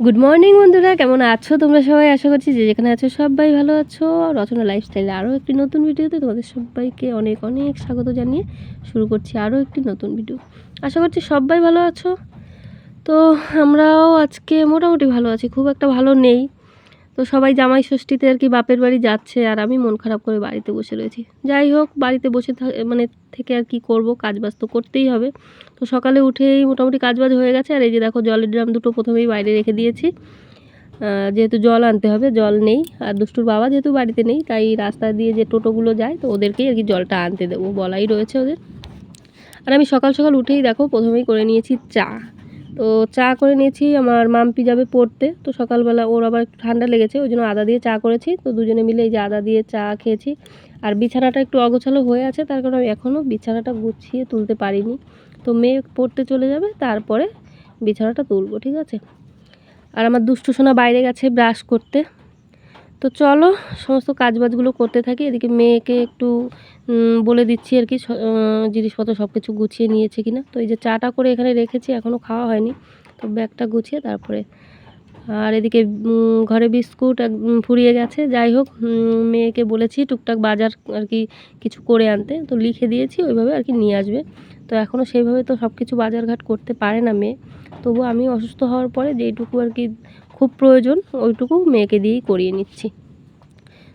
Good morning বন্ধুরা, কেমন আছো তোমরা সবাই? আশা করছি যে যেখানে আছো সবাই ভালো আছো। রচনা লাইফস্টাইলে আরও একটি নতুন ভিডিওতে তোমাদের সবাইকে অনেক অনেক স্বাগত জানিয়ে শুরু করছি আরও একটি নতুন ভিডিও। আশা করছি সবাই ভালো আছো। তো আমরাও আজকে মোটামুটি ভালো আছি, খুব একটা ভালো নেই। তো সবাই জামাই ষষ্ঠীতে আর কি বাপের বাড়ি যাচ্ছে, আর আমি মন খারাপ করে বাড়িতে বসে রয়েছি। যাই হোক, বাড়িতে বসে থেকে আর কি করব, কাজবাজ তো করতেই হবে। তো সকালে উঠেই মোটামুটি কাজবাজ হয়ে গেছে। আর এই যে দেখো, জলের ড্রাম দুটো প্রথমেই বাইরে রেখে দিয়েছি, যেহেতু জল আনতে হবে, জল নেই। আর দুষ্টুর বাবা যেহেতু বাড়িতে নেই, তাই রাস্তা দিয়ে যে টোটোগুলো যায় তো ওদেরকেই আর কি জলটা আনতে দেবো, বলাই রয়েছে ওদের। আর আমি সকাল সকাল উঠেই দেখো প্রথমেই করে নিয়েছি চা। তো চা করে নিয়েছি, আমার মাম্পি যাবে পড়তে, তো সকালবেলা ওর আবার একটু ঠান্ডা লেগেছে, ওই জন্য আদা দিয়ে চা করেছি। তো দুজনে মিলে এই যে আদা দিয়ে চা খেয়েছি। আর বিছানাটা একটু অগোছালো হয়ে আছে, তার কারণে আমি এখনও বিছানাটা গুছিয়ে তুলতে পারিনি। তো মেয়ে পড়তে চলে যাবে, তারপরে বিছানাটা তুলবো, ঠিক আছে। আর আমার দুষ্টু সোনা বাইরে গেছে ব্রাশ করতে। তো চলো সমস্ত কাজবাজগুলো করতে থাকি। এদিকে মেয়েকে একটু বলে দিচ্ছি আর কি জিনিসপত্র সব কিছু গুছিয়ে নিয়েছে কিনা। তো এই যে চাটা করে এখানে রেখেছি, এখনও খাওয়া হয়নি। তো ব্যাগটা গুছিয়ে তারপরে। আর এদিকে ঘরে বিস্কুট ফুরিয়ে গেছে। যাই হোক, মেয়েকে বলেছি টুকটাক বাজার আর কি কিছু করে আনতে, তো লিখে দিয়েছি ওইভাবে আর কি নিয়ে আসবে। তো এখনও সেইভাবে তো সব কিছু বাজারঘাট করতে পারে না মেয়ে। তবু আমি অসুস্থ হওয়ার পরে যেইটুকু আর কি খুব প্রয়োজন ওইটুকু মেয়েকে দিয়েই করিয়ে নিচ্ছি।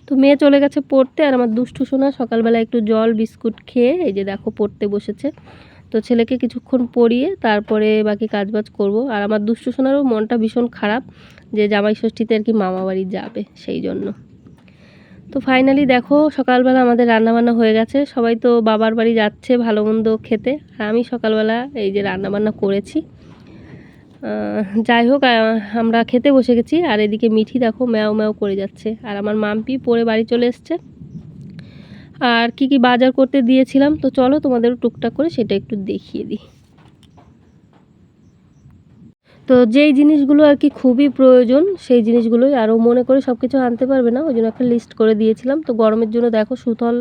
তো মেয়ে চলে গেছে পড়তে, আর আমার দুষ্টু সোনা সকালবেলা একটু জল বিস্কুট খেয়ে এই যে দেখো পড়তে বসেছে। তো ছেলেকে কিছুক্ষণ পড়িয়ে তারপরে বাকি কাজবাজ করব। আর আমার দুষ্টু সোনারও মনটা ভীষণ খারাপ যে জামাই ষষ্ঠীতে আর কি মামা বাড়ি যাবে, সেই জন্য। তো ফাইনালি দেখো সকালবেলা আমাদের রান্নাবান্না হয়ে গেছে, সবাই তো বাবার বাড়ি যাচ্ছে ভালো মন্দ খেতে, আর আমি সকালবেলা এই যে রান্নাবান্না করেছি। যাই হোক, আমরা খেতে বসে গেছি। আর এদিকে মিঠি দেখো ম্যাও ম্যাও করে যাচ্ছে, আর আমার মাম্পি পরে বাড়ি চলে এসছে। আর কি কি বাজার করতে দিয়েছিলাম, তো চলো তোমাদেরও টুকটাক করে সেটা একটু দেখিয়ে দিই। তো যেই জিনিসগুলো আর কি খুবই প্রয়োজন সেই জিনিসগুলোই, আরও মনে করে সব কিছু আনতে পারবে না, ওই জন্য একটা লিস্ট করে দিয়েছিলাম। তো গরমের জন্য দেখো সুথল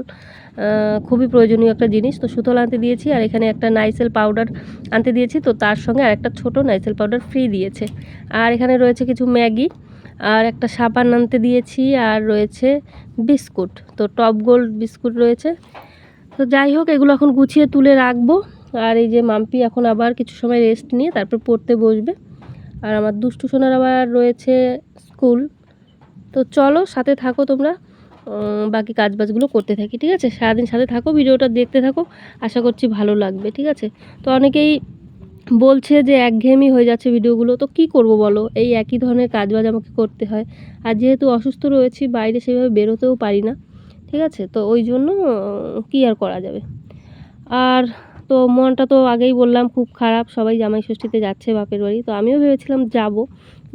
খুবই প্রয়োজনীয় একটা জিনিস, তো সুথল আনতে দিয়েছি। আর এখানে একটা নাইসেল পাউডার আনতে দিয়েছি, তো তার সঙ্গে আর একটা ছোটো নাইসেল পাউডার ফ্রি দিয়েছে। আর এখানে রয়েছে কিছু ম্যাগি, আর একটা সাবান আনতে দিয়েছি, আর রয়েছে বিস্কুট, তো টপ গোল্ড বিস্কুট রয়েছে। তো যাই হোক, এগুলো এখন গুছিয়ে তুলে রাখবো। আর এই যে মাম্পি এখন আবার কিছু সময় রেস্ট নিয়ে তারপর পড়তে বসবে। আর আমার দুষ্টু সোনার আবার রয়েছে স্কুল। তো চলো সাথে থাকো তোমরা, বাকি কাজবাজগুলো করতে থাকি, ঠিক আছে। সারাদিন সাথে থাকো, ভিডিওটা দেখতে থাকো, আশা করছি ভালো লাগবে, ঠিক আছে। তো অনেকেই বলছে যে একঘেয়েমি হয়ে যাচ্ছে ভিডিওগুলো, তো কি করব বলো, এই একই ধরনের কাজবাজ আমাকে করতে হয়। আর যেহেতু অসুস্থ রয়েছি, বাইরে সেভাবে বেরোতেও পারি না, ঠিক আছে। তো ওই জন্য কী আর করা যাবে। আর তো মনটা তো আগেই বললাম খুব খারাপ, সবাই জামাই ষষ্ঠীতে যাচ্ছে বাপের বাড়ি, তো আমিও ভেবেছিলাম যাব,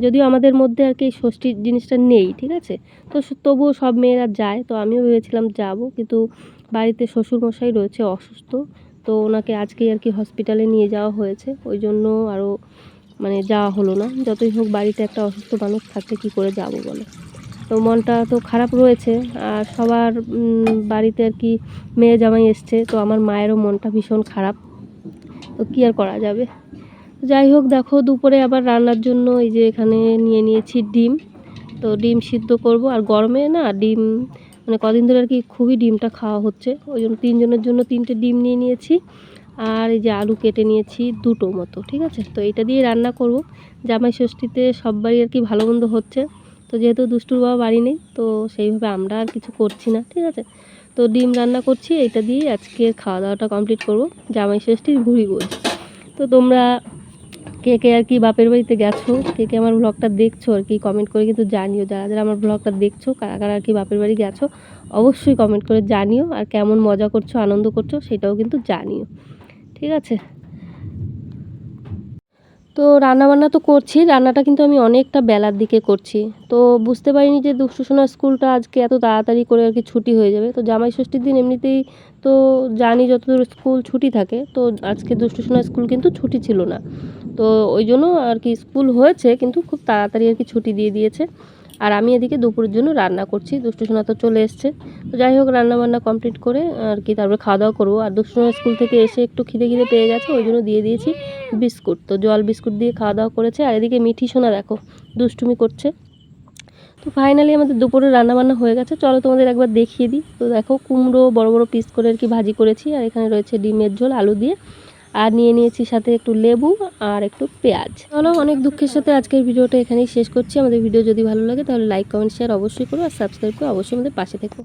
যদিও আমাদের মধ্যে আর কি ষষ্ঠীর জিনিসটা নেই, ঠিক আছে। তো তবুও সব মেয়েরা যায়, তো আমিও ভেবেছিলাম যাব, কিন্তু বাড়িতে শ্বশুরমশাই রয়েছে অসুস্থ। তো ওনাকে আজকেই আর কি হসপিটালে নিয়ে যাওয়া হয়েছে, ওই জন্য আরও যাওয়া হলো না। যতই হোক বাড়িতে একটা অসুস্থ মানুষ থাকতে কী করে যাব বলো। তো মনটা তো খারাপ রয়েছে। আর সবার বাড়িতে আর কি মেয়ে জামাই এসছে, তো আমার মায়েরও মনটা ভীষণ খারাপ, তো কী আর করা যাবে। যাই হোক, দেখো দুপুরে আবার রান্নার জন্য এই যে এখানে নিয়ে নিয়েছি ডিম। তো ডিম সিদ্ধ করব, আর গরমে না ডিম কদিন ধরে আর কি খুবই ডিমটা খাওয়া হচ্ছে, ওই জন্য 3 জনের জন্য 3টে ডিম নিয়ে নিয়েছি। আর এই যে আলু কেটে নিয়েছি 2টো মতো, ঠিক আছে। তো এটা দিয়ে রান্না করব। জামাই ষষ্ঠীতে সববারই আর কি ভালো মন্দ হচ্ছে, তো যেহেতু দুষ্টুর বাবা বাড়ি নেই, তো সেইভাবে আমরা আর কিছু করছি না, ঠিক আছে। তো ডিম রান্না করছি, এটা দিয়েই আজকে খাওয়া দাওয়াটা কমপ্লিট করব, জামাই ষষ্ঠীর ভুড়িভোজ। তো তোমরা কে কে আর কি বাপের বাড়িতে গেছো, কে কে আমার ব্লগটা দেখছো আর কি কমেন্ট করে কিন্তু জানিও। যারা যারা আমার ব্লগটা দেখছো, কারা কারা আর কি বাপের বাড়ি গেছো, অবশ্যই কমেন্ট করে জানিও। আর কেমন মজা করছো, আনন্দ করছো, সেটাও কিন্তু জানিও, ঠিক আছে। তো রান্নাবান্না তো করছি, রান্নাটা কিন্তু আমি অনেকটা বেলার দিকে করছি। তো বুঝতে পারিনি যে দুষ্টু সোনার স্কুলটা আজকে এত তাড়াতাড়ি করে আর কি ছুটি হয়ে যাবে। তো জামাই ষষ্ঠীর দিন এমনিতেই তো জানি যতদূর স্কুল ছুটি থাকে, তো আজকে দুষ্টু সোনার স্কুল কিন্তু ছুটি ছিল না। তো ওই জন্য আর কি স্কুল হয়েছে, কিন্তু খুব তাড়াতাড়ি আর কি ছুটি দিয়ে দিয়েছে। আর আমি এদিকে দুপুরের জন্য রান্না করছি। দুষ্টু সোনা তো চলে এসছে। তো যাই হোক, রান্নাবান্না কমপ্লিট করে আর কি তারপরে খাওয়া দাওয়া করবো। আর দুষ্টু সোনা স্কুল থেকে এসে একটু খিদে পেয়ে গেছে, ওই জন্য দিয়ে দিয়েছি বিস্কুট। তো জল বিস্কুট দিয়ে খাওয়া দাওয়া করেছে। আর এদিকে মিঠি সোনা দেখো দুষ্টুমি করছে। তো ফাইনালি আমাদের দুপুরে রান্নাবান্না হয়ে গেছে। চলো তোমাদের একবার দেখিয়ে দিই। তো দেখো, কুমড়ো বড় বড় পিস করে আর কি ভাজি করেছি। আর এখানে রয়েছে ডিমের ঝোল আলু দিয়ে। আর নিয়ে নিয়েছি সাথে একটু লেবু আর একটু পেঁয়াজ। চলো, অনেক দুঃখের সাথে আজকের ভিডিওটা এখানেই শেষ করছি। আমাদের ভিডিও যদি ভালো লাগে তাহলে লাইক কমেন্ট শেয়ার অবশ্যই করো, আর সাবস্ক্রাইব করে অবশ্যই আমাদের পাশে থেকো।